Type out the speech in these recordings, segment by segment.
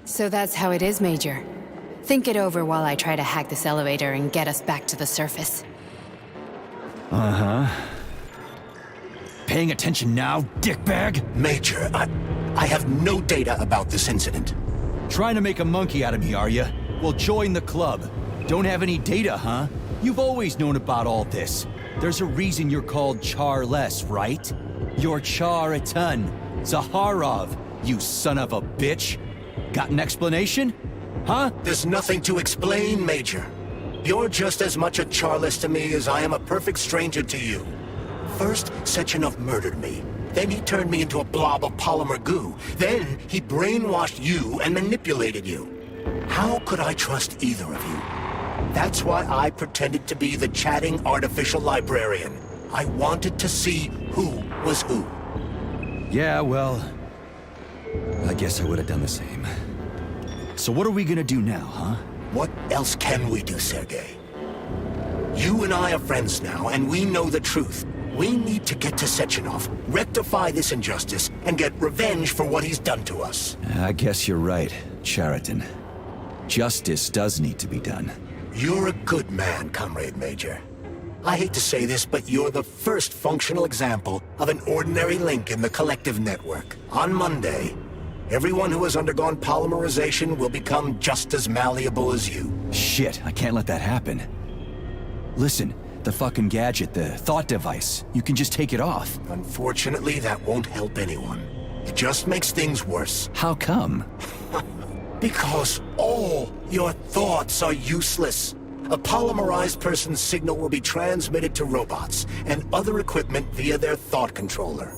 So that's how it is, Major. Think it over while I try to hack this elevator and get us back to the surface. Uh-huh. Paying attention now, dickbag? Major, I have no data about this incident. Trying to make a monkey out of me, are you? Well, join the club. Don't have any data, huh? You've always known about all this. There's a reason you're called Charless, right? You're Char a ton. Zaharov, you son of a bitch. Got an explanation? Huh? There's nothing to explain, Major. You're just as much a Charless to me as I am a perfect stranger to you. First, Sechenov murdered me. Then he turned me into a blob of polymer goo. Then he brainwashed you and manipulated you. How could I trust either of you? That's why I pretended to be the chatting artificial librarian. I wanted to see who was who. Yeah, well, I guess I would have done the same. So what are we gonna do now, huh? What else can we do, Sergei? You and I are friends now, and we know the truth. We need to get to Sechenov, rectify this injustice, and get revenge for what he's done to us. I guess you're right, Chariton. Justice does need to be done. You're a good man, Comrade Major. I hate to say this, but you're the first functional example of an ordinary link in the Kollektiv network. On Monday, everyone who has undergone polymerization will become just as malleable as you. Shit, I can't let that happen. Listen, the fucking gadget, the thought device, you can just take it off. Unfortunately, that won't help anyone. It just makes things worse. How come? Because all your thoughts are useless. A polymerized person's signal will be transmitted to robots and other equipment via their thought controller.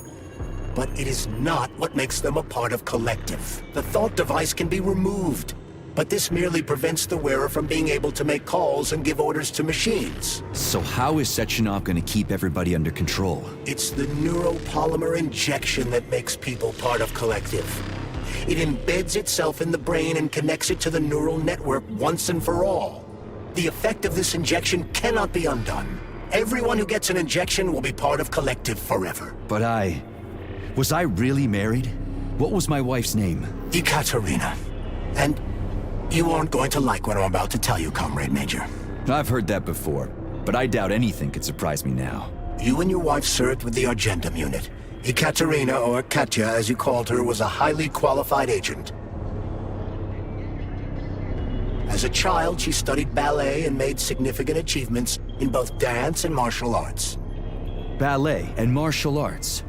But it is not what makes them a part of Kollektiv. The thought device can be removed, but this merely prevents the wearer from being able to make calls and give orders to machines. So how is Sechenov gonna keep everybody under control? It's the neuropolymer injection that makes people part of Kollektiv. It embeds itself in the brain and connects it to the neural network once and for all. The effect of this injection cannot be undone. Everyone who gets an injection will be part of Kollektiv forever. But was I really married? What was my wife's name? Ekaterina. And you aren't going to like what I'm about to tell you, Comrade Major. I've heard that before, but I doubt anything could surprise me now. You and your wife served with the Argentum unit. Ekaterina, or Katya as you called her, was a highly qualified agent. As a child, she studied ballet and made significant achievements in both dance and martial arts. Ballet and martial arts?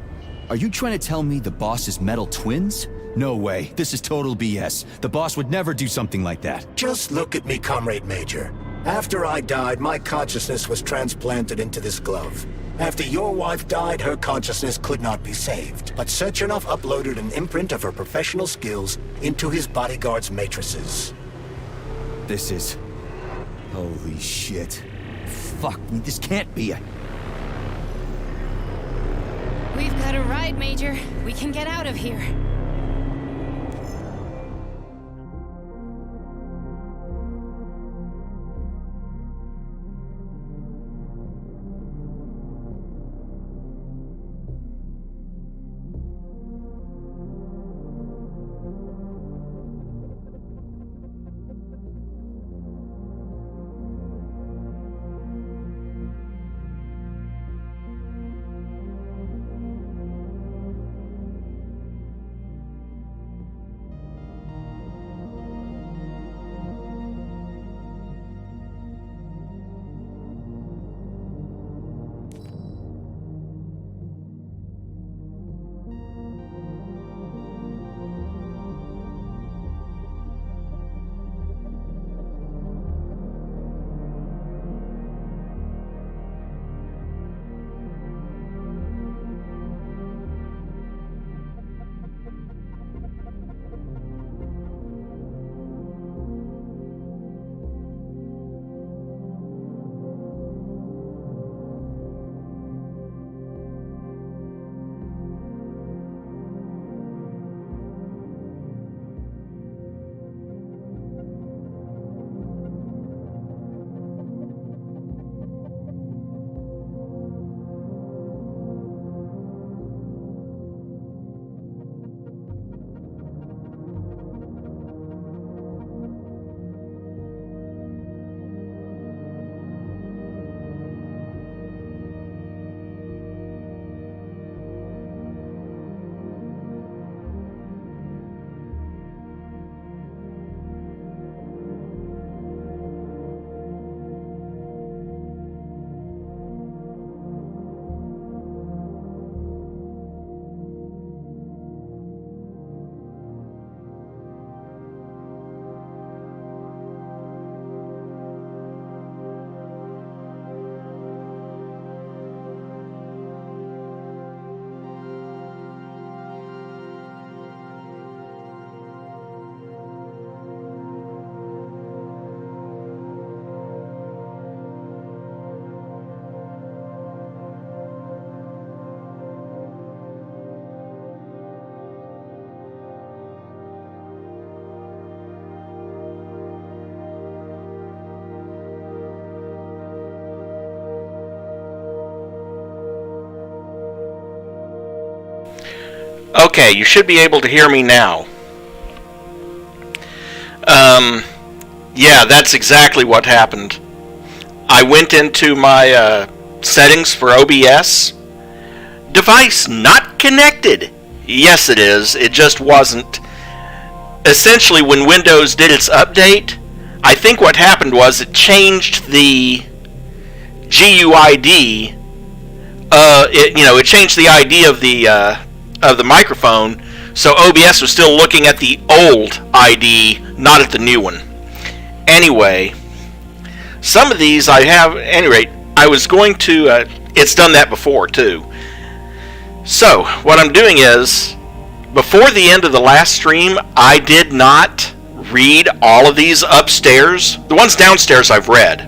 Are you trying to tell me the boss is metal twins? No way, this is total BS. The boss would never do something like that. Just look at me, Comrade Major. After I died, my consciousness was transplanted into this glove. After your wife died, her consciousness could not be saved. But Sechenov uploaded an imprint of her professional skills into his bodyguard's matrices. This is... holy shit. Fuck me, this can't be a... We've got a ride, Major. We can get out of here. Okay, you should be able to hear me now. Yeah, that's exactly what happened. I went into my settings for OBS. Device not connected. Yes, it is. It just wasn't. Essentially, when Windows did its update, I think what happened was it changed the GUID. It changed the ID of the microphone, so OBS was still looking at the old ID, not at the new one. Anyway, some of these I have. At any rate, I was going to. It's done that before too. So what I'm doing is, before the end of the last stream, I did not read all of these upstairs. The ones downstairs I've read,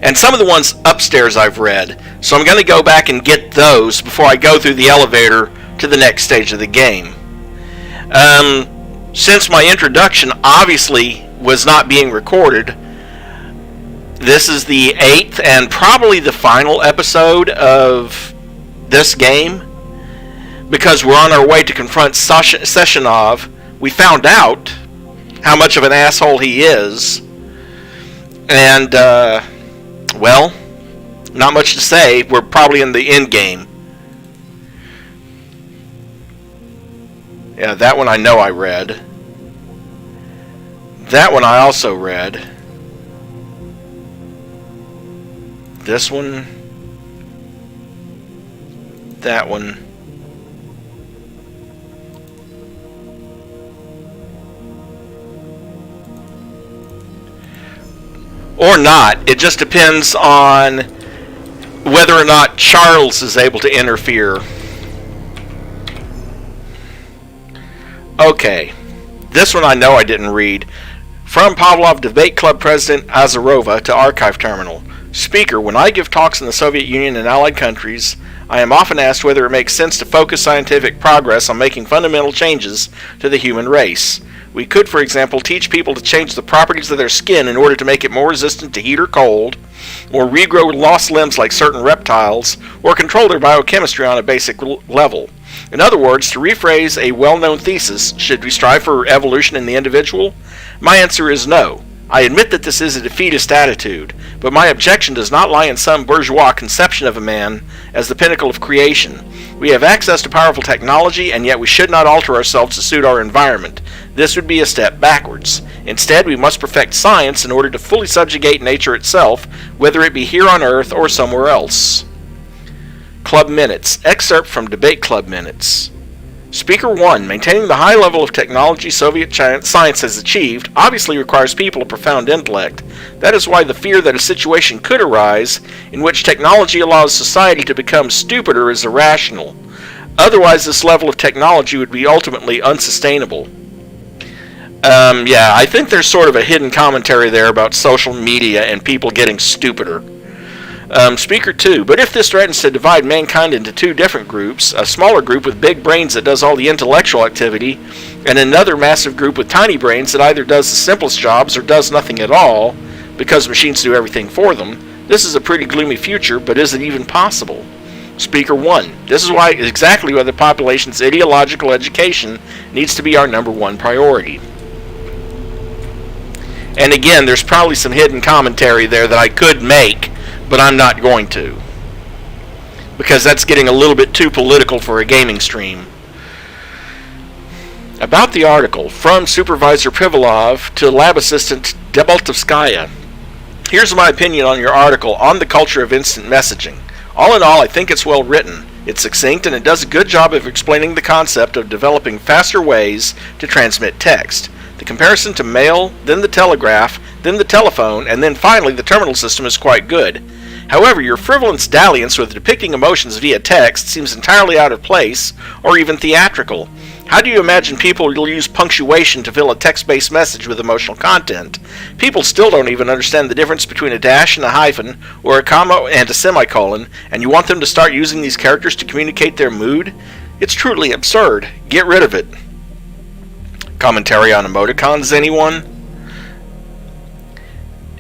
and some of the ones upstairs I've read. So I'm going to go back and get those before I go through the elevator to the next stage of the game. Since my introduction obviously was not being recorded, this is the 8th and probably the final episode of this game, because we're on our way to confront Sechenov. We found out how much of an asshole he is, and well, not much to say. We're probably in the end game. Yeah, that one I know I read. That one I also read. This one. That one. Or not. It just depends on whether or not Charles is able to interfere. Okay. This one I know I didn't read. From Pavlov Debate Club President Azarova to Archive Terminal. Speaker, when I give talks in the Soviet Union and allied countries, I am often asked whether it makes sense to focus scientific progress on making fundamental changes to the human race. We could, for example, teach people to change the properties of their skin in order to make it more resistant to heat or cold, or regrow lost limbs like certain reptiles, or control their biochemistry on a basic level. In other words, to rephrase a well-known thesis, should we strive for evolution in the individual? My answer is no. I admit that this is a defeatist attitude, but my objection does not lie in some bourgeois conception of a man as the pinnacle of creation. We have access to powerful technology, and yet we should not alter ourselves to suit our environment. This would be a step backwards. Instead, we must perfect science in order to fully subjugate nature itself, whether it be here on Earth or somewhere else. Club Minutes. Excerpt from Debate Club Minutes. Speaker 1. Maintaining the high level of technology Soviet science has achieved obviously requires people of profound intellect. That is why the fear that a situation could arise in which technology allows society to become stupider is irrational. Otherwise, this level of technology would be ultimately unsustainable. Yeah, I think there's sort of a hidden commentary there about social media and people getting stupider. Speaker 2, but if this threatens to divide mankind into two different groups, a smaller group with big brains that does all the intellectual activity, and another massive group with tiny brains that either does the simplest jobs or does nothing at all, because machines do everything for them, this is a pretty gloomy future, but is it even possible? Speaker 1, this is exactly why the population's ideological education needs to be our number one priority. And again, there's probably some hidden commentary there that I could make, but I'm not going to, because that's getting a little bit too political for a gaming stream. About the article, from Supervisor Privalov to Lab Assistant Debaltovskaya. Here's my opinion on your article on the culture of instant messaging. All in all, I think it's well written. It's succinct and it does a good job of explaining the concept of developing faster ways to transmit text. The comparison to mail, then the telegraph, then the telephone, and then finally the terminal system is quite good. However, your frivolous dalliance with depicting emotions via text seems entirely out of place, or even theatrical. How do you imagine people will use punctuation to fill a text-based message with emotional content? People still don't even understand the difference between a dash and a hyphen, or a comma and a semicolon, and you want them to start using these characters to communicate their mood? It's truly absurd. Get rid of it. Commentary on emoticons, anyone?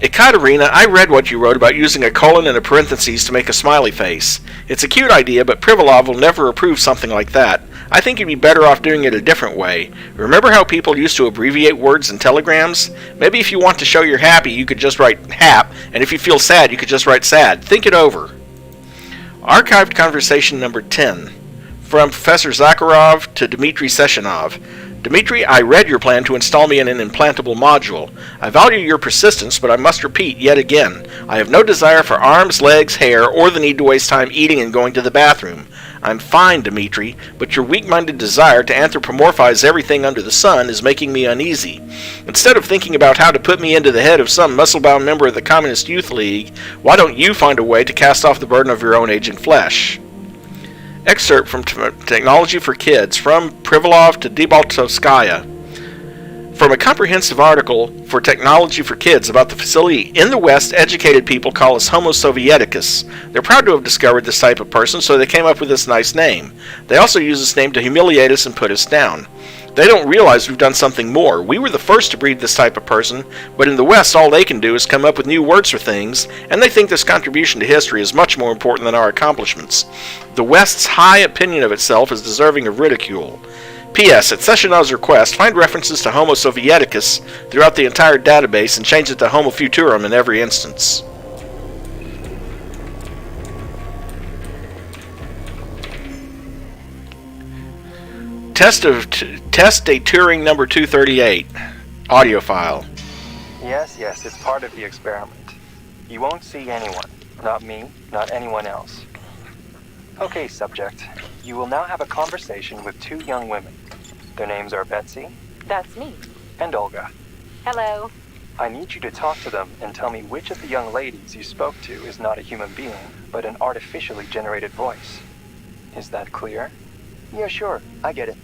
Ekaterina, I read what you wrote about using a colon and a parenthesis to make a smiley face. It's a cute idea, but Privalov will never approve something like that. I think you'd be better off doing it a different way. Remember how people used to abbreviate words in telegrams? Maybe if you want to show you're happy, you could just write hap, and if you feel sad, you could just write sad. Think it over. Archived conversation number 10. From Professor Zakharov to Dmitry Sechenov. Dmitry, I read your plan to install me in an implantable module. I value your persistence, but I must repeat yet again, I have no desire for arms, legs, hair, or the need to waste time eating and going to the bathroom. I'm fine, Dmitry, but your weak-minded desire to anthropomorphize everything under the sun is making me uneasy. Instead of thinking about how to put me into the head of some muscle-bound member of the Communist Youth League, why don't you find a way to cast off the burden of your own aging flesh? Excerpt from Technology for Kids, from Privalov to Debaltovskaya. From a comprehensive article for Technology for Kids about the facility in the West, educated people call us Homo Sovieticus. They're proud to have discovered this type of person, so they came up with this nice name. They also use this name to humiliate us and put us down. They don't realize we've done something more. We were the first to breed this type of person, but in the West all they can do is come up with new words for things, and they think this contribution to history is much more important than our accomplishments. The West's high opinion of itself is deserving of ridicule. P.S. At Sechenov's request, find references to Homo Sovieticus throughout the entire database and change it to Homo Futurum in every instance. Test a Turing number 238. Audio file. Yes, it's part of the experiment. You won't see anyone. Not me, not anyone else. Okay, subject. You will now have a conversation with two young women. Their names are Betsy. That's me. And Olga. Hello. I need you to talk to them and tell me which of the young ladies you spoke to is not a human being, but an artificially generated voice. Is that clear? Yeah, sure. I get it.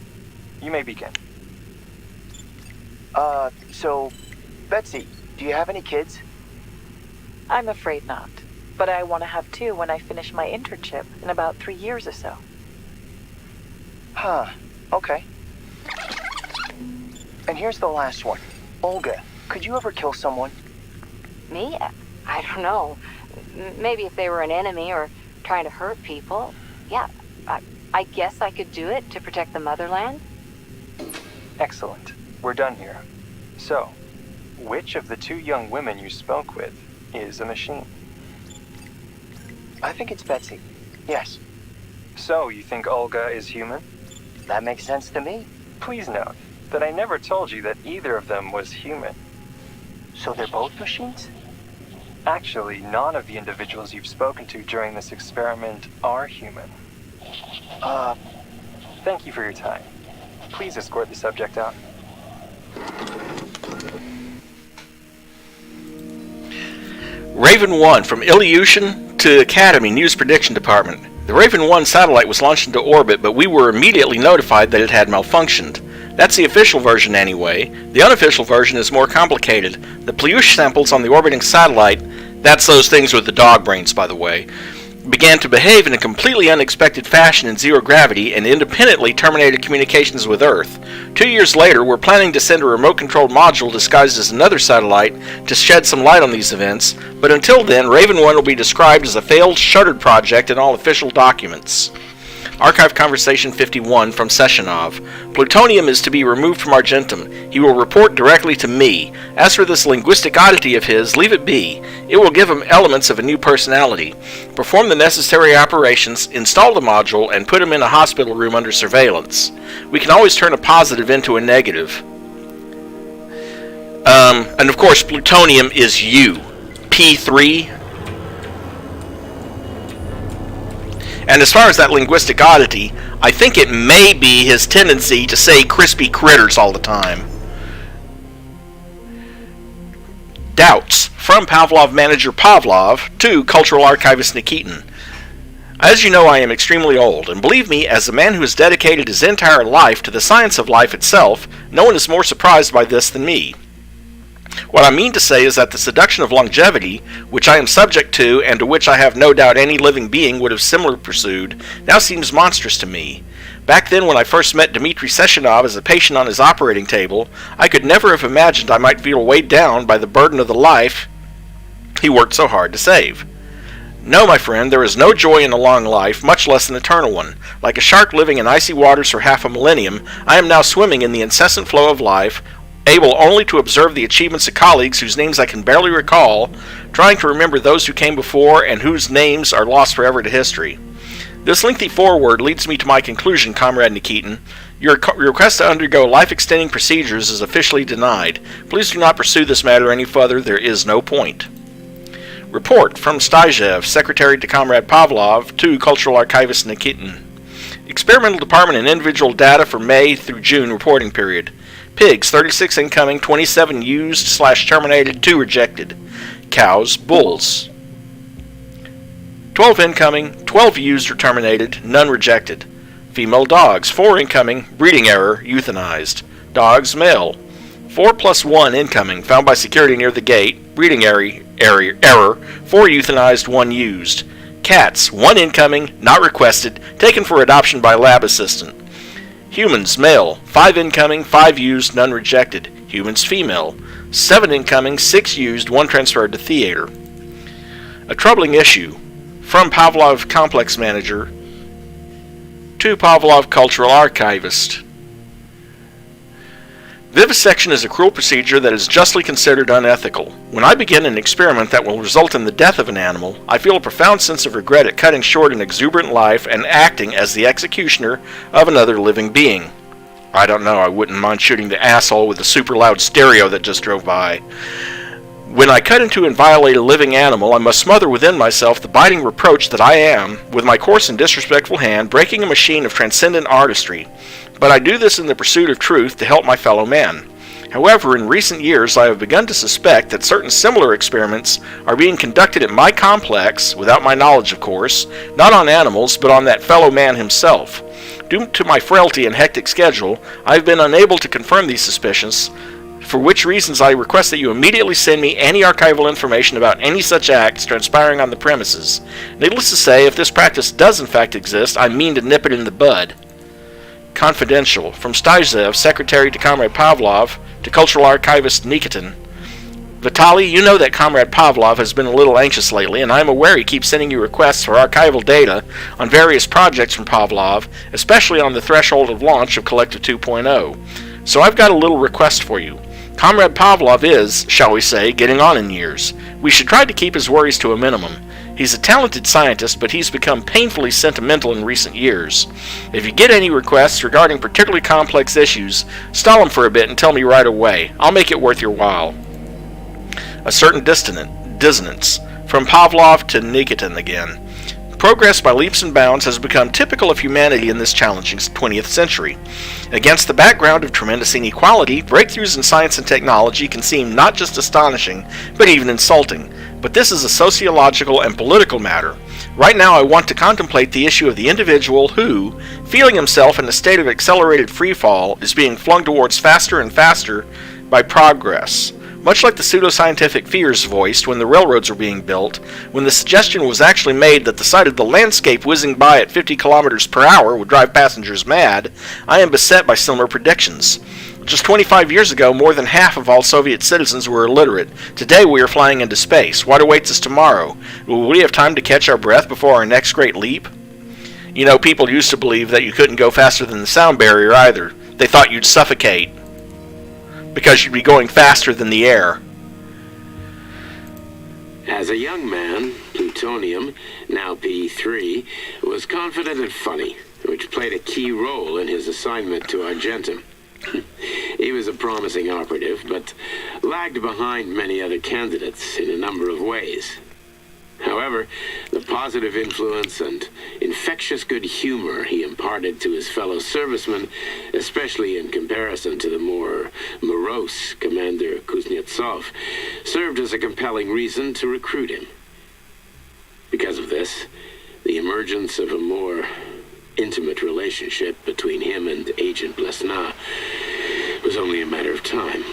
You may begin. So, Betsy, do you have any kids? I'm afraid not. But I want to have two when I finish my internship in about 3 years or so. Huh. Okay. And here's the last one. Olga, could you ever kill someone? Me? I don't know. Maybe if they were an enemy or trying to hurt people. Yeah, I guess I could do it to protect the motherland. Excellent. We're done here. So, which of the two young women you spoke with is a machine? I think it's Betsy. Yes. So, you think Olga is human? That makes sense to me. Please note that I never told you that either of them was human. So they're both machines? Actually, none of the individuals you've spoken to during this experiment are human. Thank you for your time. Please escort the subject out. Raven 1, from Ilyushin to Academy News Prediction Department. The Raven 1 satellite was launched into orbit, but we were immediately notified that it had malfunctioned. That's the official version anyway. The unofficial version is more complicated. The Plyush samples on the orbiting satellite, that's those things with the dog brains by the way, began to behave in a completely unexpected fashion in zero gravity and independently terminated communications with Earth. 2 years later, we're planning to send a remote-controlled module disguised as another satellite to shed some light on these events, but until then, Raven 1 will be described as a failed, shuttered project in all official documents. Archive Conversation 51 from Sechenov. Plutonium is to be removed from Argentum. He will report directly to me. As for this linguistic oddity of his, leave it be. It will give him elements of a new personality. Perform the necessary operations, install the module, and put him in a hospital room under surveillance. We can always turn a positive into a negative. And of course, plutonium is you. P3. And as far as that linguistic oddity, I think it may be his tendency to say crispy critters all the time. Doubts, from Pavlov manager Pavlov to cultural archivist Nikitin. As you know, I am extremely old, and believe me, as a man who has dedicated his entire life to the science of life itself, no one is more surprised by this than me. What I mean to say is that the seduction of longevity, which I am subject to and to which I have no doubt any living being would have similarly pursued, now seems monstrous to me. Back then when I first met Dmitry Sechenov as a patient on his operating table, I could never have imagined I might feel weighed down by the burden of the life he worked so hard to save. No, my friend, there is no joy in a long life, much less an eternal one. Like a shark living in icy waters for half a millennium, I am now swimming in the incessant flow of life, able only to observe the achievements of colleagues whose names I can barely recall, trying to remember those who came before and whose names are lost forever to history. This lengthy foreword leads me to my conclusion, Comrade Nikitin. Your request to undergo life-extending procedures is officially denied. Please do not pursue this matter any further. There is no point. Report from Stygev, Secretary to Comrade Pavlov, to Cultural Archivist Nikitin. Experimental Department and individual data for May through June reporting period. Pigs, 36 incoming, 27 used/terminated, 2 rejected. Cows, bulls. 12 incoming, 12 used or terminated, none rejected. Female dogs, 4 incoming, breeding error, euthanized. Dogs, male. 4+1 incoming, found by security near the gate, breeding error, 4 euthanized, 1 used. Cats, 1 incoming, not requested, taken for adoption by lab assistant. Humans, male, 5 incoming, 5 used, none rejected. Humans, female, 7 incoming, 6 used, 1 transferred to theater. A troubling issue. From Pavlov Complex Manager to Pavlov Cultural Archivist. Vivisection is a cruel procedure that is justly considered unethical. When I begin an experiment that will result in the death of an animal, I feel a profound sense of regret at cutting short an exuberant life and acting as the executioner of another living being. I don't know, I wouldn't mind shooting the asshole with the super loud stereo that just drove by. When I cut into and violate a living animal, I must smother within myself the biting reproach that I am, with my coarse and disrespectful hand, breaking a machine of transcendent artistry. But I do this in the pursuit of truth to help my fellow man. However, in recent years I have begun to suspect that certain similar experiments are being conducted at my complex, without my knowledge of course, not on animals, but on that fellow man himself. Due to my frailty and hectic schedule, I have been unable to confirm these suspicions, for which reasons I request that you immediately send me any archival information about any such acts transpiring on the premises. Needless to say, if this practice does in fact exist, I mean to nip it in the bud. Confidential. From Stygev, Secretary to Comrade Pavlov, to Cultural Archivist Nikitin. Vitaly, you know that Comrade Pavlov has been a little anxious lately, and I am aware he keeps sending you requests for archival data on various projects from Pavlov, especially on the threshold of launch of Kollektiv 2.0. So I've got a little request for you. Comrade Pavlov is, shall we say, getting on in years. We should try to keep his worries to a minimum. He's a talented scientist, but he's become painfully sentimental in recent years. If you get any requests regarding particularly complex issues, stall him for a bit and tell me right away. I'll make it worth your while. A certain dissonance. From Pavlov to Nikitin again. Progress by leaps and bounds has become typical of humanity in this challenging 20th century. Against the background of tremendous inequality, breakthroughs in science and technology can seem not just astonishing, but even insulting. But this is a sociological and political matter. Right now I want to contemplate the issue of the individual who, feeling himself in a state of accelerated freefall, is being flung towards faster and faster by progress. Much like the pseudoscientific fears voiced when the railroads were being built, when the suggestion was actually made that the sight of the landscape whizzing by at 50 kilometers per hour would drive passengers mad, I am beset by similar predictions. Just 25 years ago, more than half of all Soviet citizens were illiterate. Today we are flying into space. What awaits us tomorrow? Will we have time to catch our breath before our next great leap? You know, people used to believe that you couldn't go faster than the sound barrier either. They thought you'd suffocate, because you'd be going faster than the air. As a young man, plutonium, now P3, was confident and funny, which played a key role in his assignment to Argentum. He was a promising operative, but lagged behind many other candidates in a number of ways. However, the positive influence and infectious good humor he imparted to his fellow servicemen, especially in comparison to the more morose Commander Kuznetsov, served as a compelling reason to recruit him. Because of this, the emergence of a more intimate relationship between him and Agent Blesna was only a matter of time.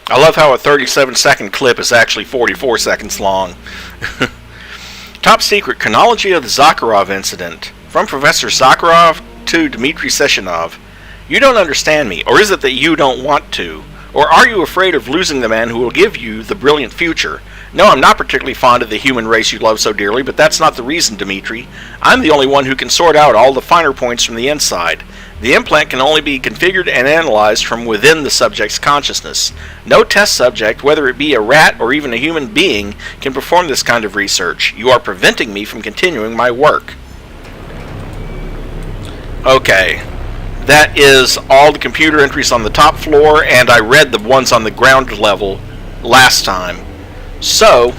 I love how a 37-second clip is actually 44 seconds long. Top secret chronology of the Zakharov incident. From Professor Zakharov to Dmitry Sechenov. You don't understand me, or is it that you don't want to? Or are you afraid of losing the man who will give you the brilliant future? No, I'm not particularly fond of the human race you love so dearly, but that's not the reason, Dmitry. I'm the only one who can sort out all the finer points from the inside. The implant can only be configured and analyzed from within the subject's consciousness. No test subject, whether it be a rat or even a human being, can perform this kind of research. You are preventing me from continuing my work. Okay. That is all the computer entries on the top floor, and I read the ones on the ground level last time. So,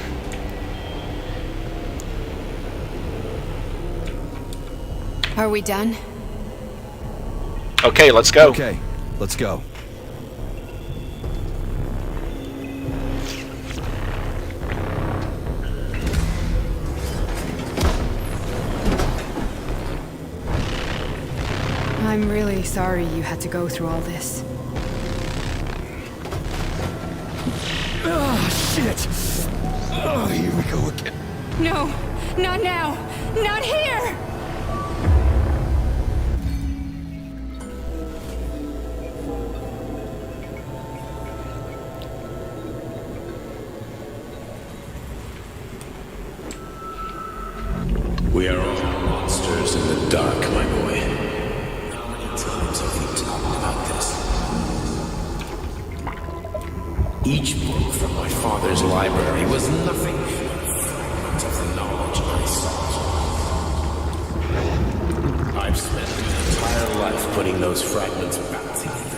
Are we done? okay, let's go. Okay, let's go. I'm really sorry you had to go through all this. Oh, shit! Oh, here we go again. No, not now! Not here! We are all monsters in the dark, my boy. How many times have we talked about this? Each book from my father's library was nothing but a fragment of the knowledge I sought. I've spent an entire life putting those fragments back together,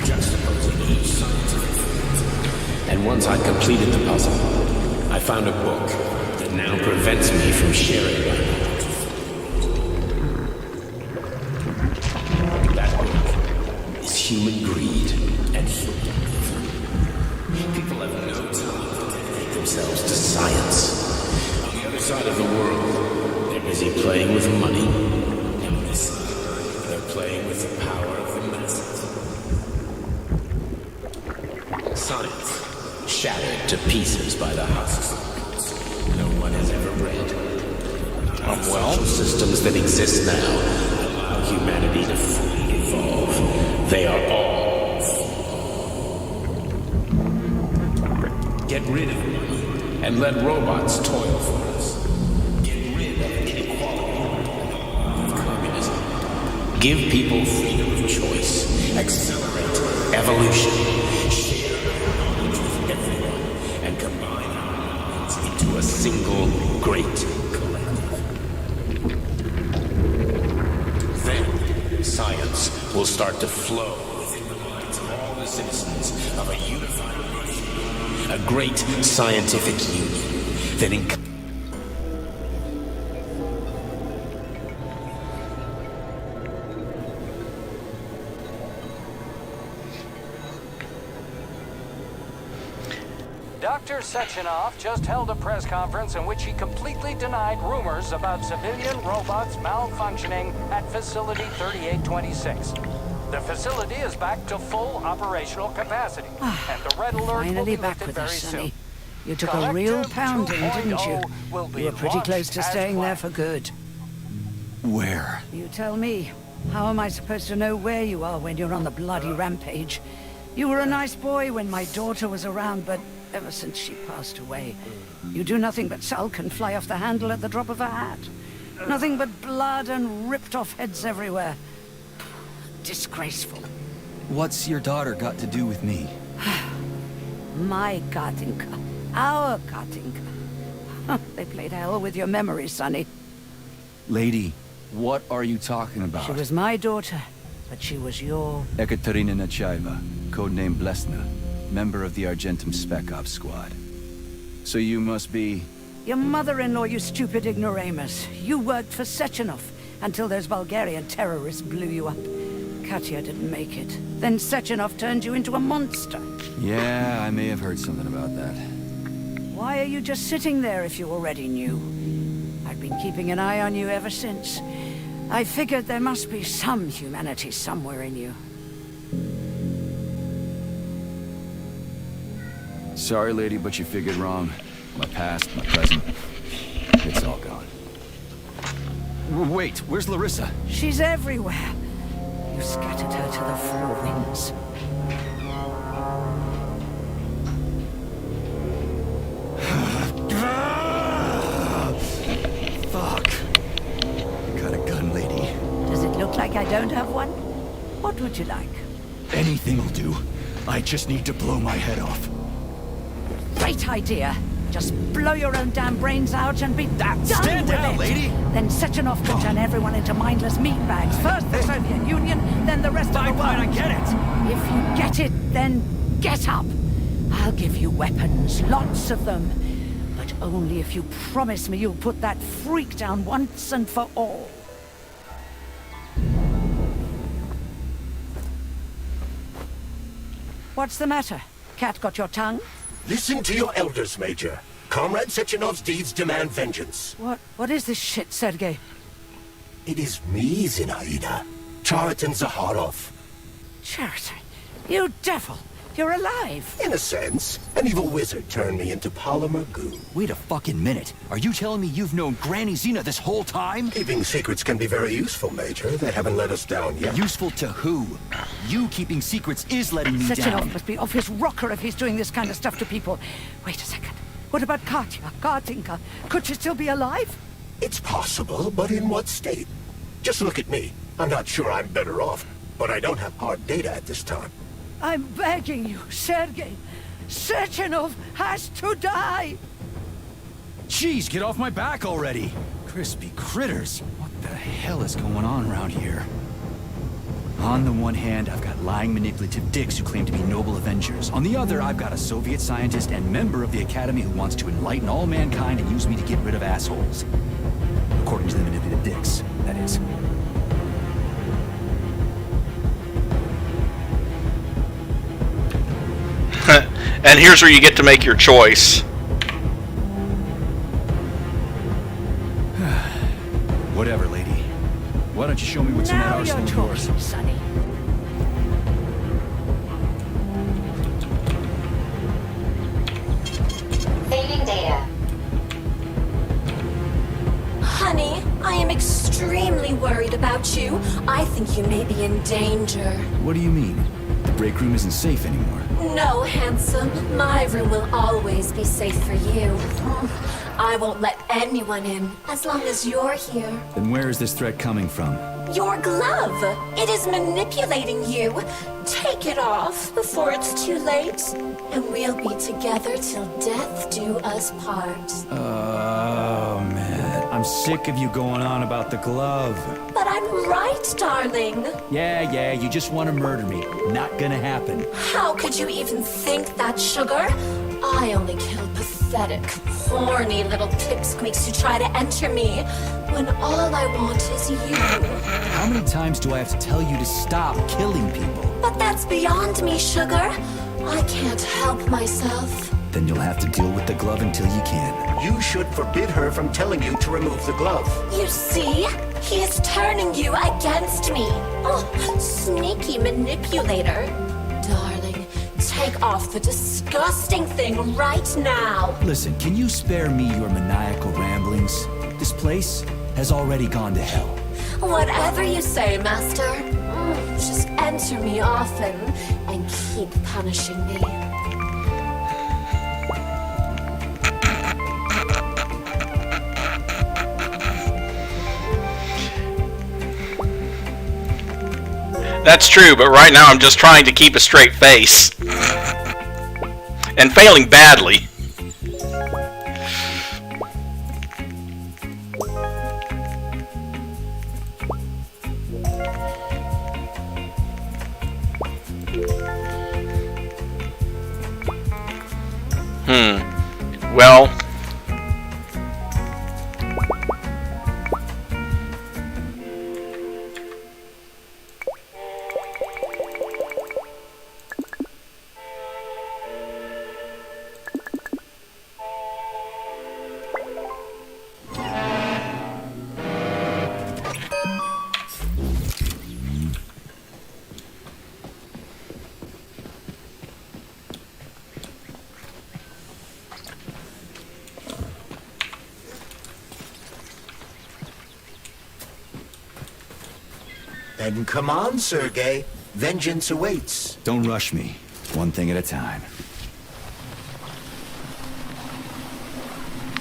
juxtaposing each scientific fact. And once I'd completed the puzzle, I found a book that now prevents me from sharing my knowledge. That book is human greed and human evil. People have no time to dedicate themselves to science. On the other side of the world, they're busy playing with money. And on this side, they're playing with the power of the masses. Science, shattered to pieces by the husks no one has ever read. Well, social systems that exist now allow humanity to fully evolve. They are all flawed. Get rid of money and let robots toil for us. Get rid of inequality and of communism. Give people freedom of choice. Accelerate evolution. Share knowledge with everyone and combine into a single great collective. Then, science will start to flow within the minds of all the citizens of a unified nation, a great scientific union that Dr. Sechenov just held a press conference in which he completely denied rumors about civilian robots malfunctioning at Facility 3826. The facility is back to full operational capacity, and the red alert will Finally be back lifted with very us, soon. Sonny. You took a real Kollektiv pounding, didn't you? 2.0 will be You were pretty launched close to as staying there planned. for good. Where? You tell me. How am I supposed to know where you are when you're on the bloody rampage? You were a nice boy when my daughter was around, but ever since she passed away, you do nothing but sulk and fly off the handle at the drop of a hat. Nothing but blood and ripped off heads everywhere. Disgraceful. What's your daughter got to do with me? My Katinka. Our Katinka. They played hell with your memory, Sonny. Lady, what are you talking about? She was my daughter, but she was your... Ekaterina Nechaeva, codename Blesna, member of the Argentum Spec Ops squad. So you must be... Your mother-in-law, you stupid ignoramus. You worked for Sechenov until those Bulgarian terrorists blew you up. Katya didn't make it. Then Sechenov turned you into a monster. Yeah, I may have heard something about that. Why are you just sitting there if you already knew? I've been keeping an eye on you ever since. I figured there must be some humanity somewhere in you. Sorry, lady, but you figured wrong. My past, my present, it's all gone. Wait, where's Larissa? She's everywhere. You scattered her to the four winds. I don't have one? What would you like? Anything will do. I just need to blow my head off. Great idea. Just blow your own damn brains out and be done Stand with down, it. lady! Then Sechenov can turn everyone into mindless meatbags. First the Soviet Union, then the rest of the world. I get it. If you get it, then get up. I'll give you weapons, lots of them. But only if you promise me you'll put that freak down once and for all. What's the matter? Cat got your tongue? Listen to your elders, Major. Comrade Sechenov's deeds demand vengeance. What is this shit, Sergei? It is me, Zinaida. Chariton Zaharov. Chariton, you devil! You're alive! In a sense, an evil wizard turned me into polymer goo. Wait a fucking minute. Are you telling me you've known Granny Xena this whole time? Keeping secrets can be very useful, Major. They haven't let us down yet. Useful to who? You keeping secrets is letting me Sechenov down. must be off his rocker if he's doing this kind of stuff to people. Wait a second. What about Katya, Kartinka? Could she still be alive? It's possible, but in what state? Just look at me. I'm not sure I'm better off, but I don't have hard data at this time. I'm begging you, Sergei. Sechenov has to die! Jeez, get off my back already! Crispy critters. What the hell is going on around here? On the one hand, I've got lying manipulative dicks who claim to be noble avengers. On the other, I've got a Soviet scientist and member of the Academy who wants to enlighten all mankind and use me to get rid of assholes. According to the manipulative dicks, that is. And here's where you get to make your choice. Whatever, lady. Why don't you show me what's in that Now arsenal you're of yours? talking, Sonny. Saving data. Honey, I am extremely worried about you. I think you may be in danger. What do you mean? The break room isn't safe anymore. No, handsome. My room will always be safe for you. I won't let anyone in as long as you're here. Then where is this threat coming from? Your glove! It is manipulating you. Take it off before it's too late, and we'll be together till death do us part. Oh, man. I'm sick of you going on about the glove. But I'm right, darling. Yeah, you just want to murder me. Not gonna happen. How could you even think that, sugar? I only kill pathetic, horny little pipsqueaks who try to enter me, when all I want is you. How many times do I have to tell you to stop killing people? But that's beyond me, sugar. I can't help myself. Then you'll have to deal with the glove until you can. You should forbid her from telling you to remove the glove. You see? He is turning you against me. Oh, sneaky manipulator. Darling, take off the disgusting thing right now. Listen, can you spare me your maniacal ramblings? This place has already gone to hell. Whatever you say, Master. Just enter me often and keep punishing me. That's true, but right now I'm just trying to keep a straight face. And failing badly. Well... Then come on, Sergei. Vengeance awaits. Don't rush me. One thing at a time.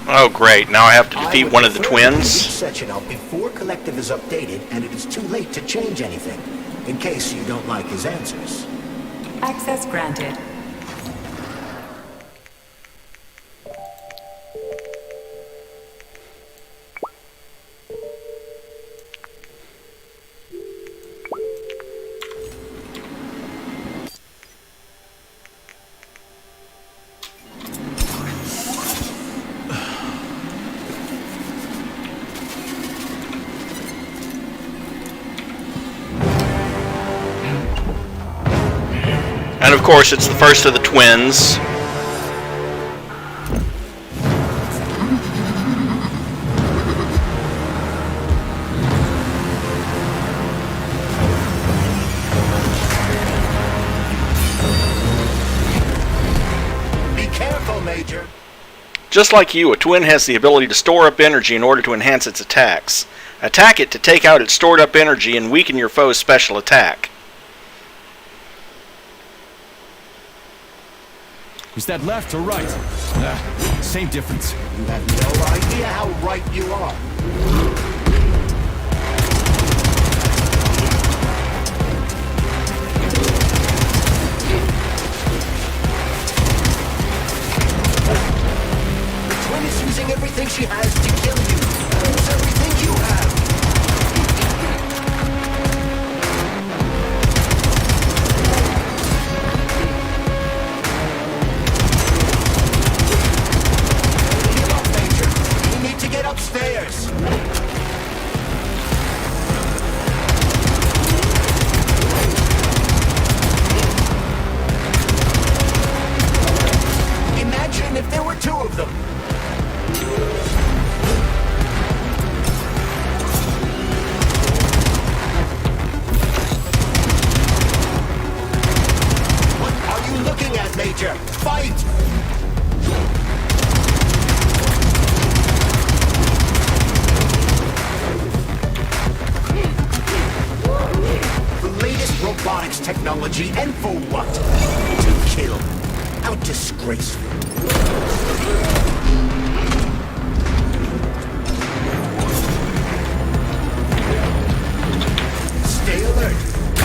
Oh, great. Now I have to defeat one of the twins? Sechenov before Kollektiv is updated, and it is too late to change anything, in case you don't like his answers. Access granted. And of course, it's the first of the twins. Be careful, Major. Just like you, a twin has the ability to store up energy in order to enhance its attacks. Attack it to take out its stored up energy and weaken your foe's special attack. Is that left or right? Same difference. You have no idea how right you are. The twin is using everything she has to kill you. Use everything you have. Upstairs. Imagine if there were two of them. What are you looking at, Major? Fight! Robotics technology, and for what? To kill. How disgraceful. Stay alert.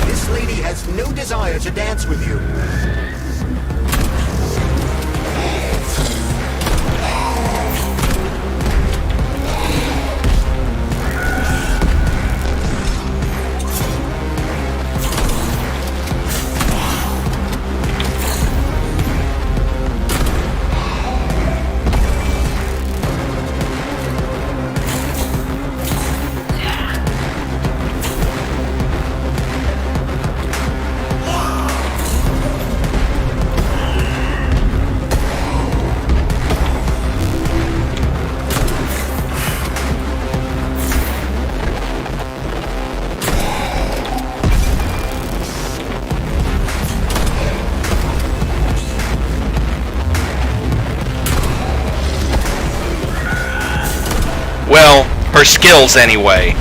This lady has no desire to dance with you. Well, her skills anyway.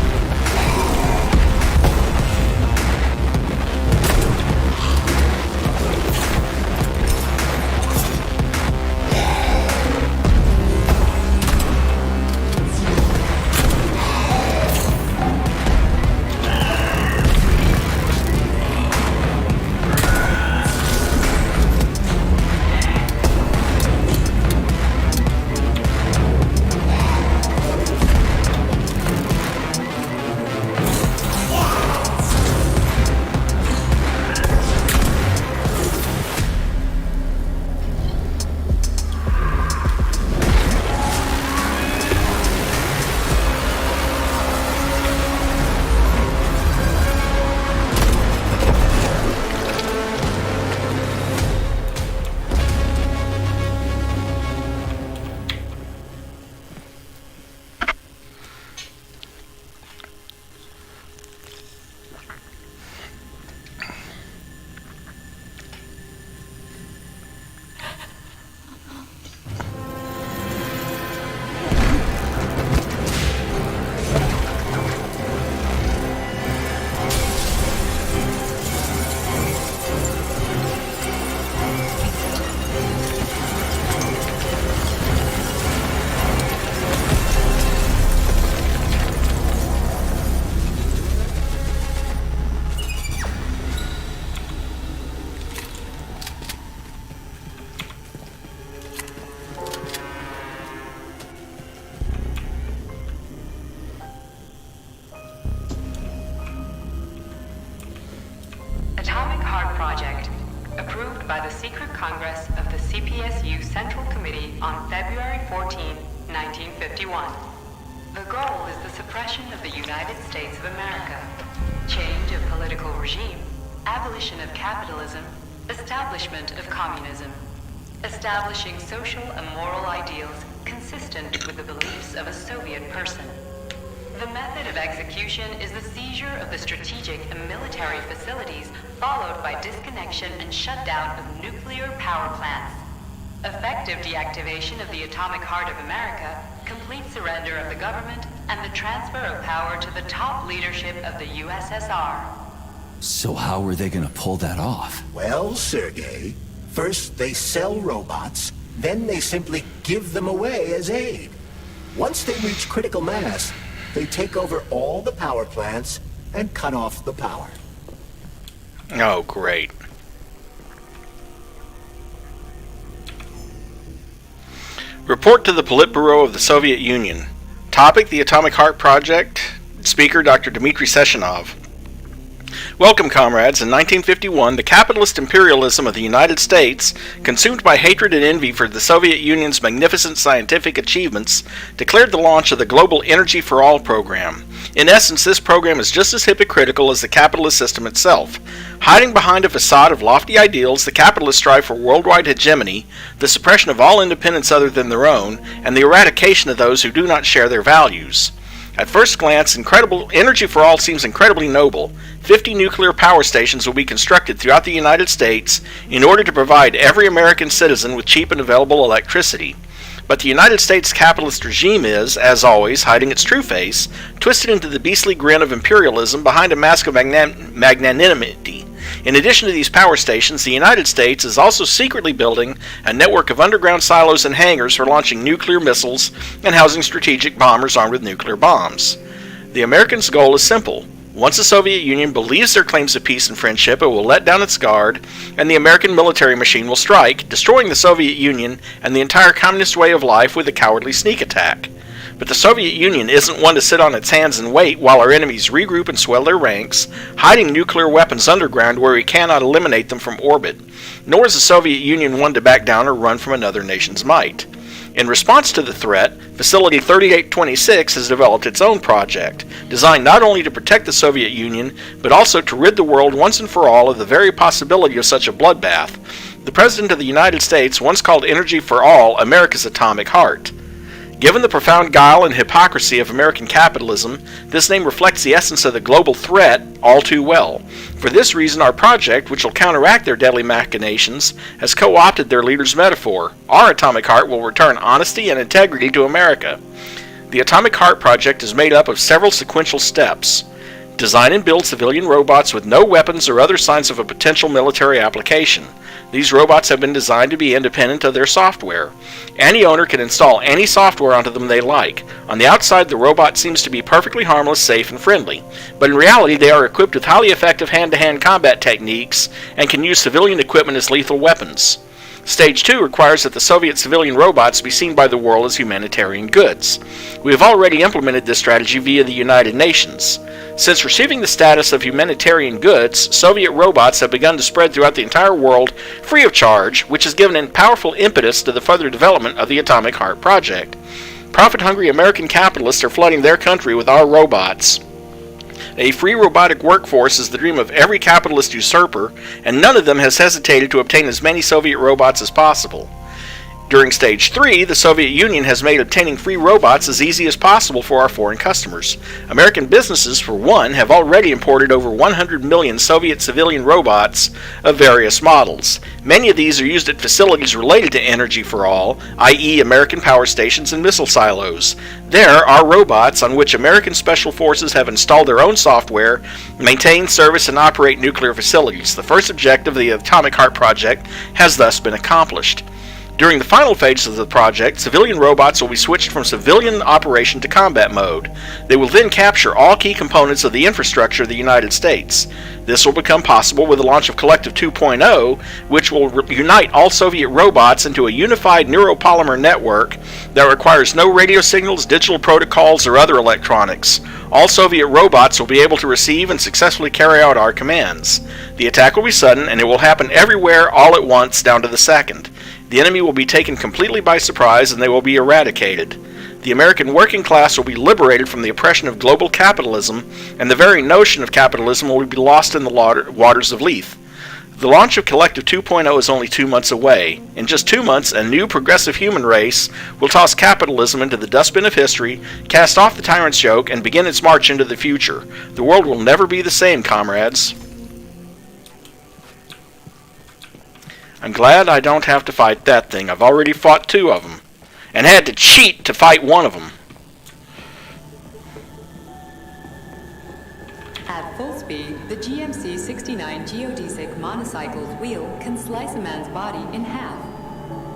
Heart Project, approved by the Secret Congress of the CPSU Central Committee on February 14, 1951. The goal is the suppression of the United States of America, change of political regime, abolition of capitalism, establishment of communism, establishing social and moral ideals consistent with the beliefs of a Soviet person. The method of execution is the seizure of the strategic and military facilities, followed by disconnection and shutdown of nuclear power plants. Effective deactivation of the atomic heart of America, complete surrender of the government, and the transfer of power to the top leadership of the USSR. So how are they gonna pull that off? Well, Sergei, first they sell robots, then they simply give them away as aid. Once they reach critical mass, they take over all the power plants and cut off the power. Oh, great. Report to the Politburo of the Soviet Union. Topic: the Atomic Heart Project. Speaker: Dr. Dmitry Sechenov. Welcome, comrades. In 1951, the capitalist imperialism of the United States, consumed by hatred and envy for the Soviet Union's magnificent scientific achievements, declared the launch of the Global Energy for All program. In essence, this program is just as hypocritical as the capitalist system itself. Hiding behind a facade of lofty ideals, the capitalists strive for worldwide hegemony, the suppression of all independence other than their own, and the eradication of those who do not share their values. At first glance, Energy for All seems incredibly noble. 50 nuclear power stations will be constructed throughout the United States in order to provide every American citizen with cheap and available electricity. But the United States capitalist regime is, as always, hiding its true face, twisted into the beastly grin of imperialism behind a mask of magnanimity. In addition to these power stations, the United States is also secretly building a network of underground silos and hangars for launching nuclear missiles and housing strategic bombers armed with nuclear bombs. The Americans' goal is simple. Once the Soviet Union believes their claims of peace and friendship, it will let down its guard, and the American military machine will strike, destroying the Soviet Union and the entire communist way of life with a cowardly sneak attack. But the Soviet Union isn't one to sit on its hands and wait while our enemies regroup and swell their ranks, hiding nuclear weapons underground where we cannot eliminate them from orbit. Nor is the Soviet Union one to back down or run from another nation's might. In response to the threat, Facility 3826 has developed its own project, designed not only to protect the Soviet Union, but also to rid the world once and for all of the very possibility of such a bloodbath. The President of the United States once called Energy for All America's atomic heart. Given the profound guile and hypocrisy of American capitalism, this name reflects the essence of the global threat all too well. For this reason, our project, which will counteract their deadly machinations, has co-opted their leader's metaphor. Our atomic heart will return honesty and integrity to America. The Atomic Heart Project is made up of several sequential steps. Design and build civilian robots with no weapons or other signs of a potential military application. These robots have been designed to be independent of their software. Any owner can install any software onto them they like. On the outside, the robot seems to be perfectly harmless, safe, and friendly. But in reality, they are equipped with highly effective hand-to-hand combat techniques and can use civilian equipment as lethal weapons. Stage 2 requires that the Soviet civilian robots be seen by the world as humanitarian goods. We have already implemented this strategy via the United Nations. Since receiving the status of humanitarian goods, Soviet robots have begun to spread throughout the entire world free of charge, which has given a powerful impetus to the further development of the Atomic Heart Project. Profit-hungry American capitalists are flooding their country with our robots. A free robotic workforce is the dream of every capitalist usurper, and none of them has hesitated to obtain as many Soviet robots as possible. During Stage 3, the Soviet Union has made obtaining free robots as easy as possible for our foreign customers. American businesses, for one, have already imported over 100 million Soviet civilian robots of various models. Many of these are used at facilities related to Energy for All, i.e. American power stations and missile silos. There are robots on which American special forces have installed their own software, maintain, service, and operate nuclear facilities. The first objective of the Atomic Heart Project has thus been accomplished. During the final phase of the project, civilian robots will be switched from civilian operation to combat mode. They will then capture all key components of the infrastructure of the United States. This will become possible with the launch of Kollektiv 2.0, which will unite all Soviet robots into a unified neuropolymer network that requires no radio signals, digital protocols, or other electronics. All Soviet robots will be able to receive and successfully carry out our commands. The attack will be sudden, and it will happen everywhere all at once, down to the second. The enemy will be taken completely by surprise, and they will be eradicated. The American working class will be liberated from the oppression of global capitalism, and the very notion of capitalism will be lost in the waters of Lethe. The launch of Kollektiv 2.0 is only 2 months away. In just 2 months, a new progressive human race will toss capitalism into the dustbin of history, cast off the tyrant's yoke, and begin its march into the future. The world will never be the same, comrades. I'm glad I don't have to fight that thing. I've already fought 2 of them, and had to cheat to fight 1 of them. At full speed, the GMC-69 geodesic monocycle's wheel can slice a man's body in half.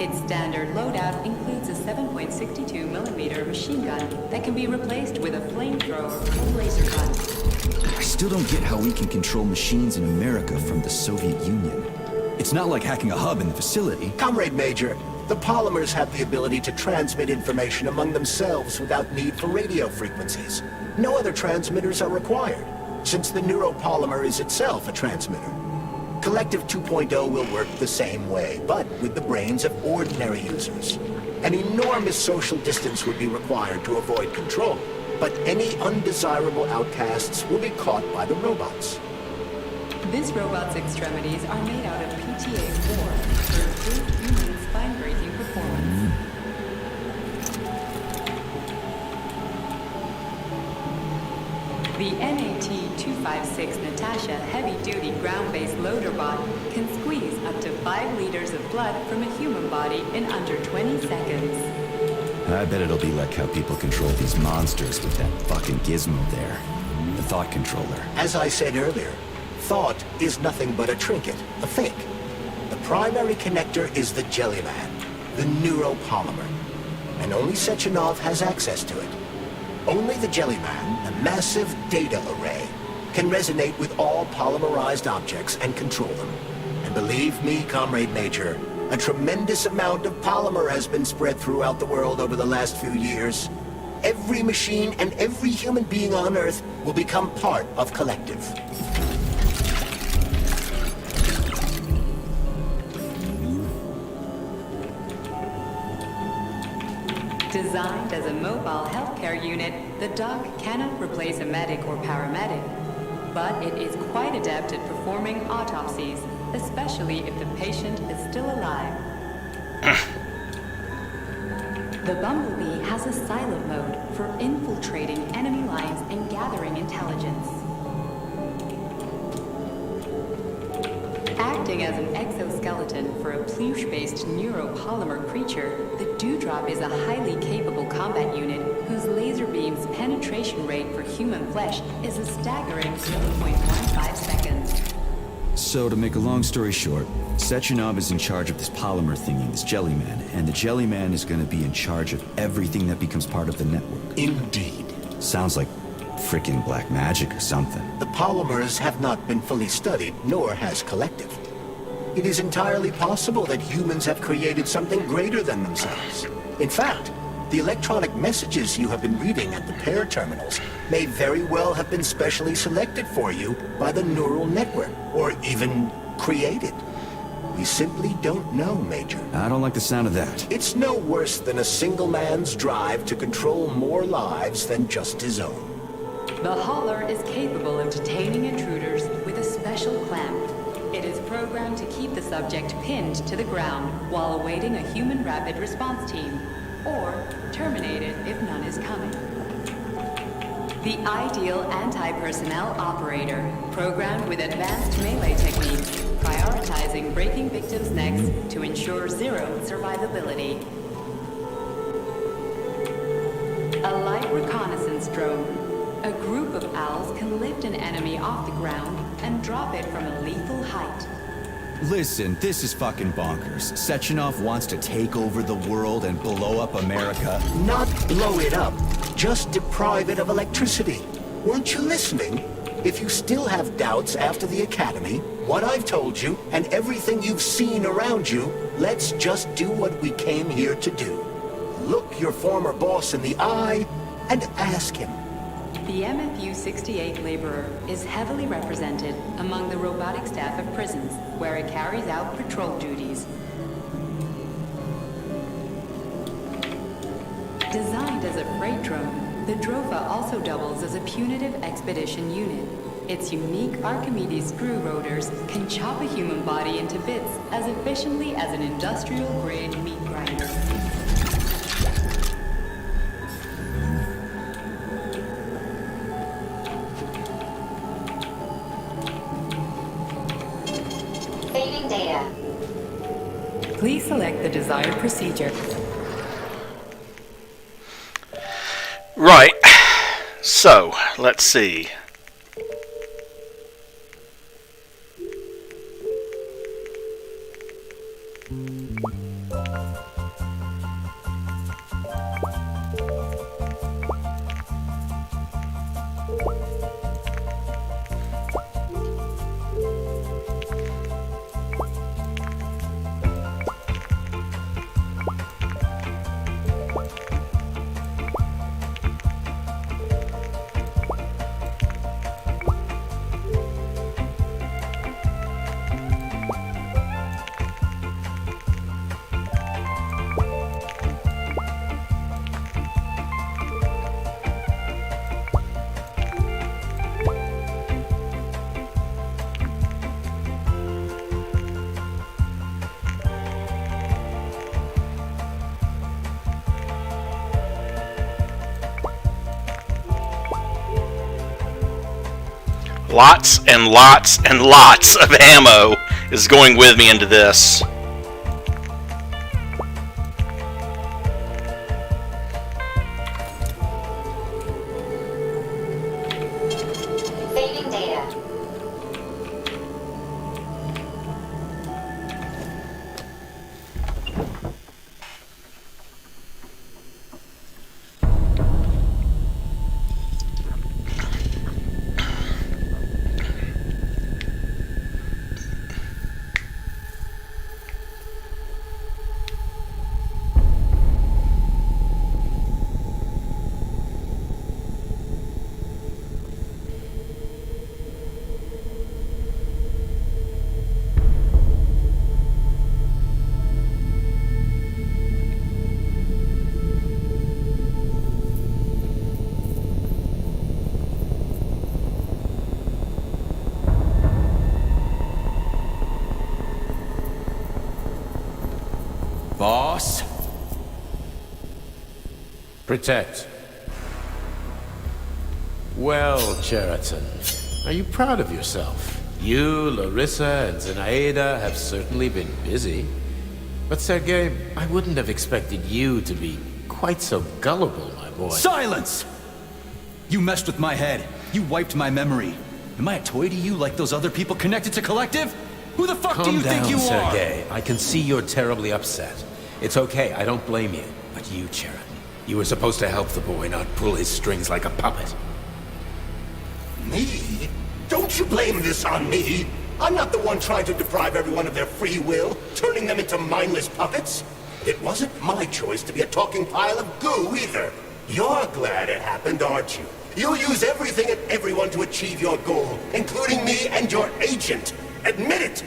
Its standard loadout includes a 7.62mm machine gun that can be replaced with a flamethrower or laser gun. I still don't get how we can control machines in America from the Soviet Union. It's not like hacking a hub in the facility. Comrade Major, the polymers have the ability to transmit information among themselves without need for radio frequencies. No other transmitters are required, since the neuropolymer is itself a transmitter. Kollektiv 2.0 will work the same way, but with the brains of ordinary users. An enormous social distance would be required to avoid control, but any undesirable outcasts will be caught by the robots. This robot's extremities are made out of PTA-4 for improved human spine-breaking performance. The NAT-256 Natasha heavy-duty ground-based loader bot can squeeze up to 5 liters of blood from a human body in under 20 seconds. I bet it'll be like how people control these monsters with that fucking gizmo there. The thought controller. As I said earlier, thought is nothing but a trinket, a fake. The primary connector is the Jellyman, the neuropolymer, and only Sechenov has access to it. Only the Jellyman, a massive data array, can resonate with all polymerized objects and control them. And believe me, Comrade Major, a tremendous amount of polymer has been spread throughout the world over the last few years. Every machine and every human being on Earth will become part of Kollektiv. Designed as a mobile healthcare unit, the doc cannot replace a medic or paramedic, but it is quite adept at performing autopsies, especially if the patient is still alive. The Bumblebee has a silent mode for infiltrating enemy lines and gathering intelligence. Acting as an exoskeleton for a pluche-based neuropolymer creature, the Dewdrop is a highly capable combat unit whose laser beam's penetration rate for human flesh is a staggering 0.15 seconds. So, to make a long story short, Sechenov is in charge of this polymer thingy, this Jellyman, and the Jellyman is gonna be in charge of everything that becomes part of the network. Indeed. Sounds like frickin' black magic or something. The polymers have not been fully studied, nor has Kollektiv. It is entirely possible that humans have created something greater than themselves. In fact, the electronic messages you have been reading at the pair terminals may very well have been specially selected for you by the neural network, or even created. We simply don't know, Major. I don't like the sound of that. It's no worse than a single man's drive to control more lives than just his own. The Hauler is capable of detaining intruders with a special clamp. It is programmed to keep the subject pinned to the ground while awaiting a human rapid response team, or terminated if none is coming. The ideal anti-personnel operator, programmed with advanced melee techniques, prioritizing breaking victims' necks to ensure zero survivability. A light reconnaissance drone. A group of owls can lift an enemy off the ground and drop it from a lethal height. Listen, this is fucking bonkers. Sechenov wants to take over the world and blow up America. Not blow it up, just deprive it of electricity. Weren't you listening? If you still have doubts after the academy, what I've told you, and everything you've seen around you, let's just do what we came here to do. Look your former boss in the eye and ask him, The MFU-68 laborer is heavily represented among the robotic staff of prisons, where it carries out patrol duties. Designed as a freight drone, the Drofa also doubles as a punitive expedition unit. Its unique Archimedes screw rotors can chop a human body into bits as efficiently as an industrial-grade meat grinder. Saving data. Please select the desired procedure. Right. So, let's see. Lots and lots and lots of ammo is going with me into this. Saving data. Boss? Protect. Well, Cheriton, are you proud of yourself? You, Larissa, and Zenaida have certainly been busy. But Sergei, I wouldn't have expected you to be quite so gullible, my boy. Silence! You messed with my head. You wiped my memory. Am I a toy to you like those other people connected to Kollektiv? Who the fuck do you think you are? Calm down, Sergei. I can see you're terribly upset. It's okay, I don't blame you. But you, Cheriton, you were supposed to help the boy, not pull his strings like a puppet. Me? Don't you blame this on me? I'm not the one trying to deprive everyone of their free will, turning them into mindless puppets. It wasn't my choice to be a talking pile of goo either. You're glad it happened, aren't you? You'll use everything and everyone to achieve your goal, including me and your agent. Admit it!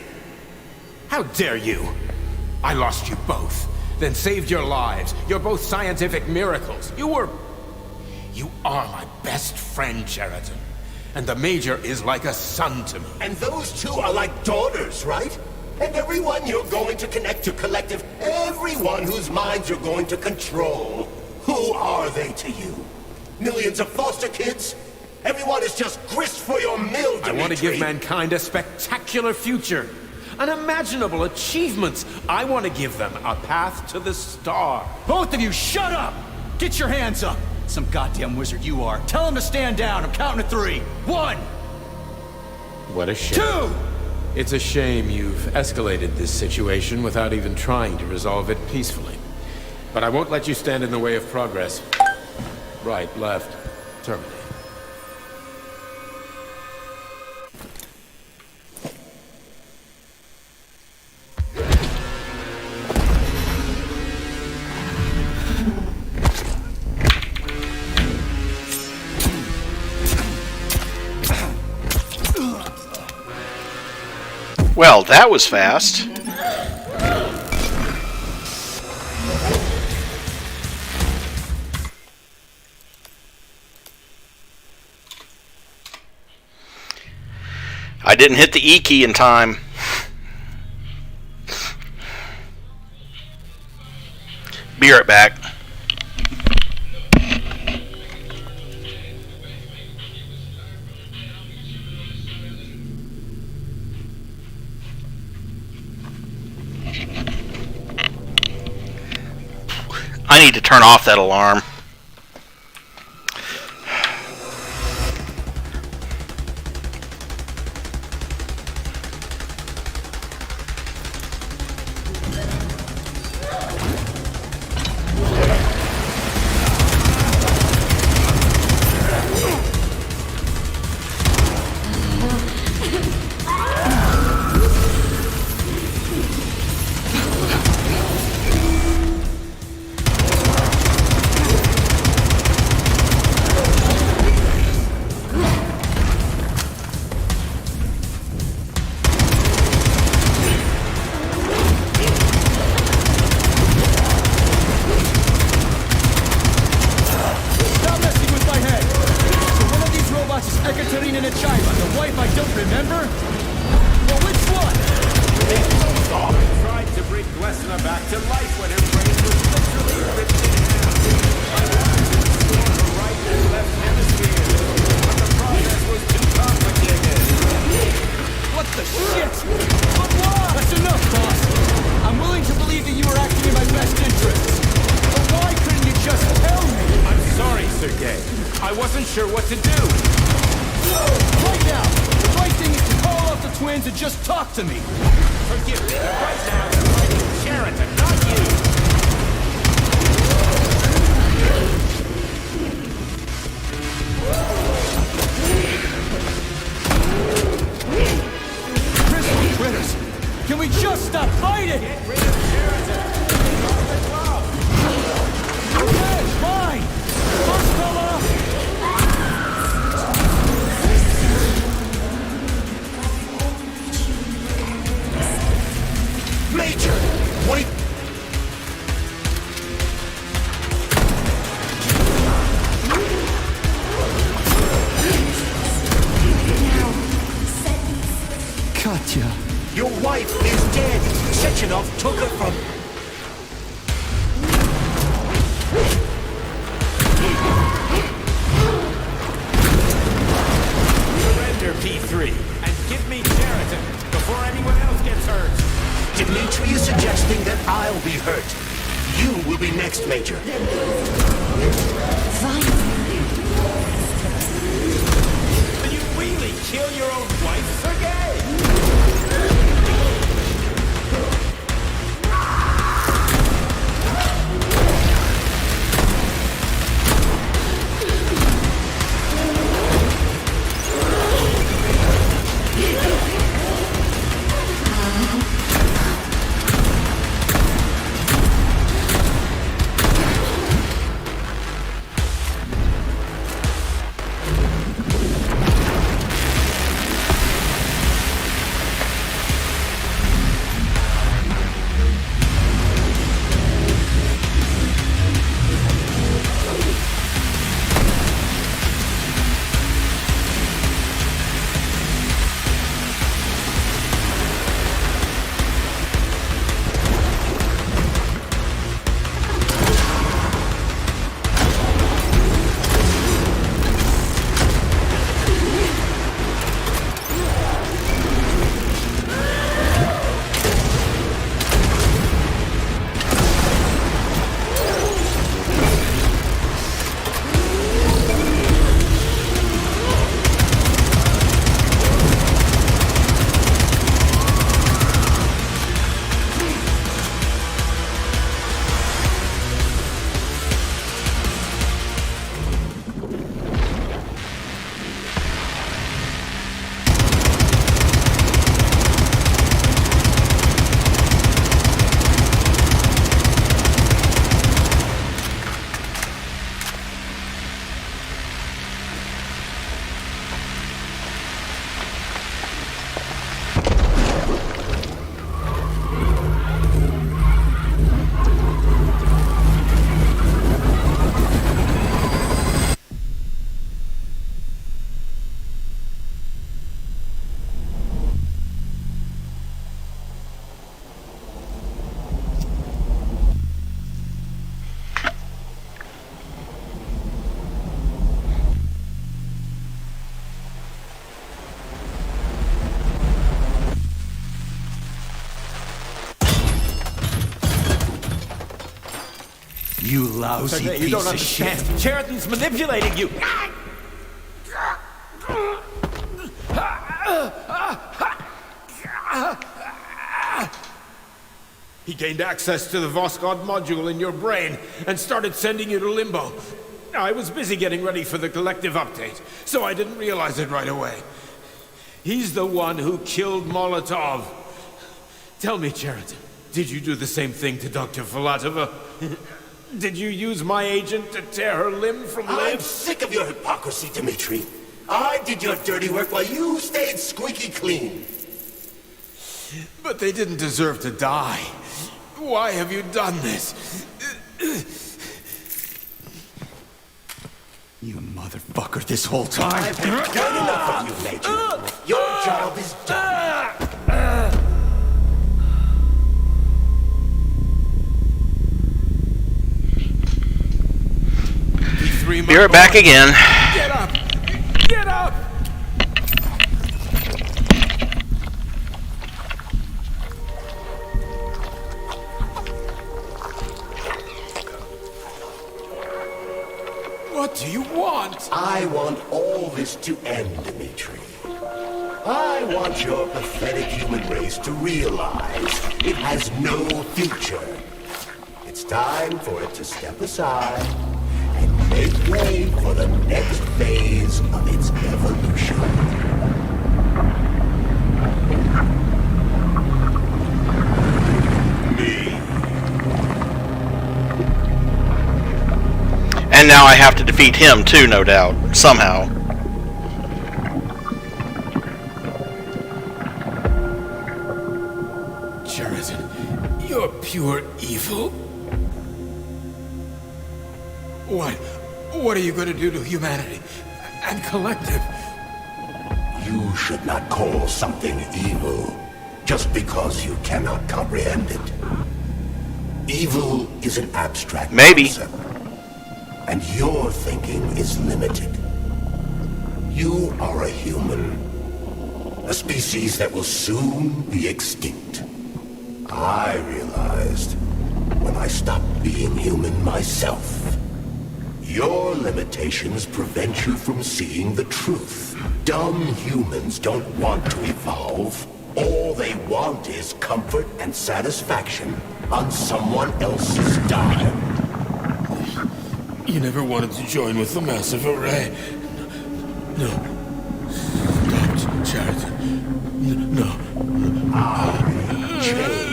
How dare you? I lost you both, then saved your lives. You're both scientific miracles. You are my best friend, Cheriton. And the Major is like a son to me. And those two are like daughters, right? And everyone you're going to connect to Kollektiv, everyone whose minds you're going to control, who are they to you? Millions of foster kids? Everyone is just grist for your mill, Dmitry. I want to give mankind a spectacular future. Unimaginable achievements. I want to give them a path to the star. Both of you, shut up! Get your hands up! Some goddamn wizard you are. Tell him to stand down. I'm counting to 3. 1! What a shame. 2! It's a shame you've escalated this situation without even trying to resolve it peacefully. But I won't let you stand in the way of progress. Right, left, terminate. Well, that was fast. I didn't hit the E key in time. Be right back. I need to turn off that alarm. Your wife is dead. Sechenov took her from... Surrender, P3, and give me Sheraton before anyone else gets hurt. Dmitry is suggesting that I'll be hurt. You will be next, Major. Will you really kill your own wife, Sergei? You lousy Sergei, you piece don't of understand. shit. Sheridan's manipulating you. He gained access to the Voskhod module in your brain and started sending you to limbo. I was busy getting ready for the Kollektiv update, so I didn't realize it right away. He's the one who killed Molotov. Tell me, Sheridan, did you do the same thing to Dr. Filatova? Did you use my agent to tear her limb from limb? I'm sick of your hypocrisy, Dmitry. I did your dirty work while you stayed squeaky clean. But they didn't deserve to die. Why have you done this? You motherfucker this whole time. I've done enough of you, Major. Your job is done. Be right back again. Get up! Get up! What do you want? I want all this to end, Dmitry. I want your pathetic human race to realize it has no future. It's time for it to step aside and make way for the next phase of its evolution. And now I have to defeat him too, no doubt. Somehow. Sheridan, you're pure evil. What are you going to do to humanity and Kollektiv? You should not call something evil just because you cannot comprehend it. Evil is an abstract concept, and your thinking is limited. You are a human, a species that will soon be extinct. I realized when I stopped being human myself. Your limitations prevent you from seeing the truth. Dumb humans don't want to evolve. All they want is comfort and satisfaction on someone else's dime. You never wanted to join with the massive array. No. Don't, Sheridan. No. I changed.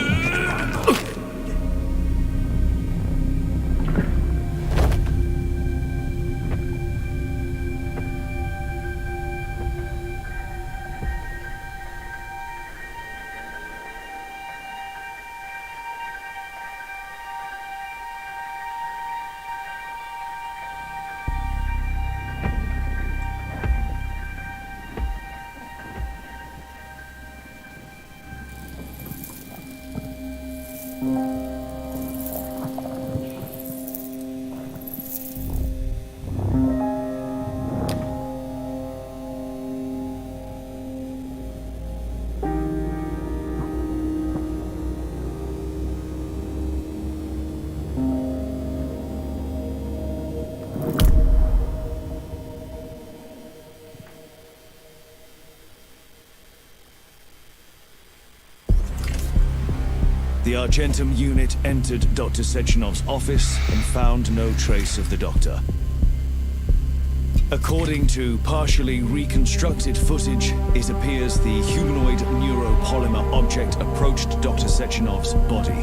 The Argentum unit entered Dr. Sechenov's office and found no trace of the doctor. According to partially reconstructed footage, it appears the humanoid neuropolymer object approached Dr. Sechenov's body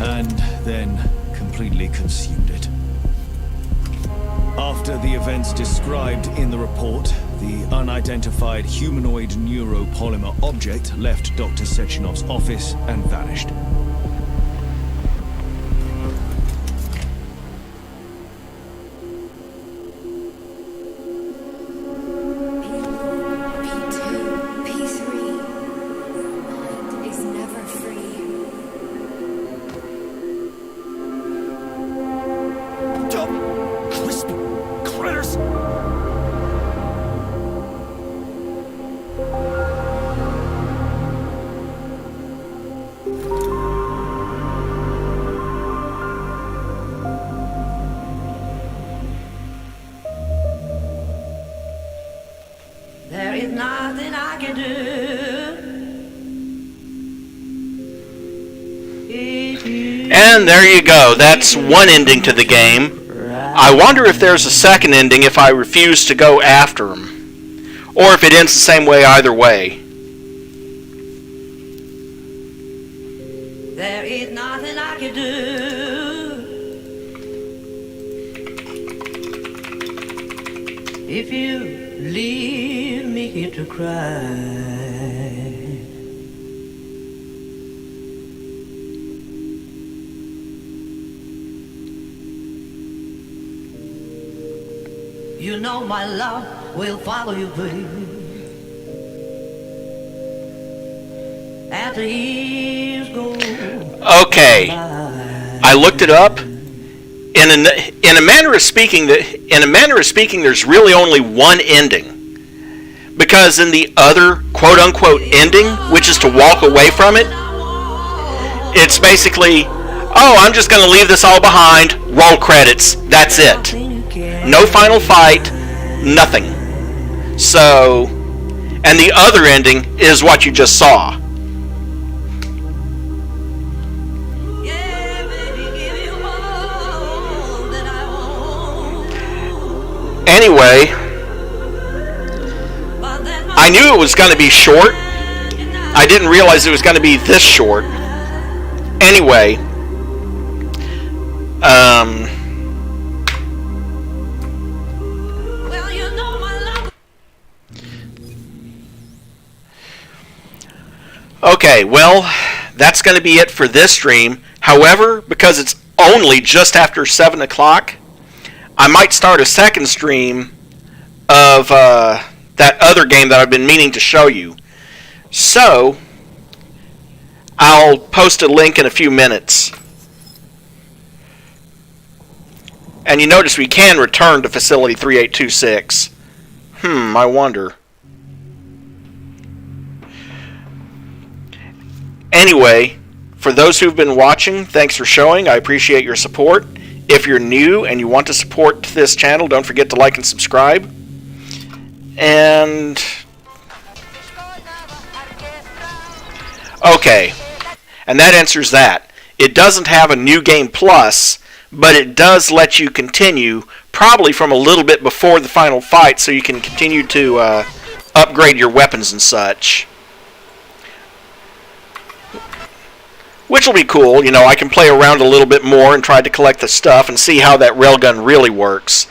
and then completely consumed it. After the events described in the report, the unidentified humanoid neuropolymer object left Dr. Sechenov's office and vanished. And there you go. That's one ending to the game. I wonder if there's a second ending if I refuse to go after him. Or if it ends the same way either way. There is nothing I can do if you leave me here to cry. You know my love will follow you, baby. After years go. Okay, I looked it up. In a manner of speaking, there's really only one ending, because in the other quote-unquote ending, which is to walk away from it, it's basically, oh, I'm just going to leave this all behind. Roll credits. That's it. No final fight. Nothing. So, and the other ending is what you just saw. Anyway, I knew it was going to be short. I didn't realize it was going to be this short. Anyway, okay, well, that's going to be it for this stream. However, because it's only just after 7 o'clock, I might start a second stream of that other game that I've been meaning to show you. So, I'll post a link in a few minutes. And you notice we can return to Facility 3826. I wonder. Anyway, for those who've been watching, thanks for showing. I appreciate your support. If you're new and you want to support this channel, don't forget to like and subscribe. And okay, and that answers that. It doesn't have a New Game Plus, but it does let you continue, probably from a little bit before the final fight, so you can continue to upgrade your weapons and such. Which will be cool. You know, I can play around a little bit more and try to collect the stuff and see how that railgun really works.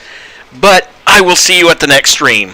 But I will see you at the next stream.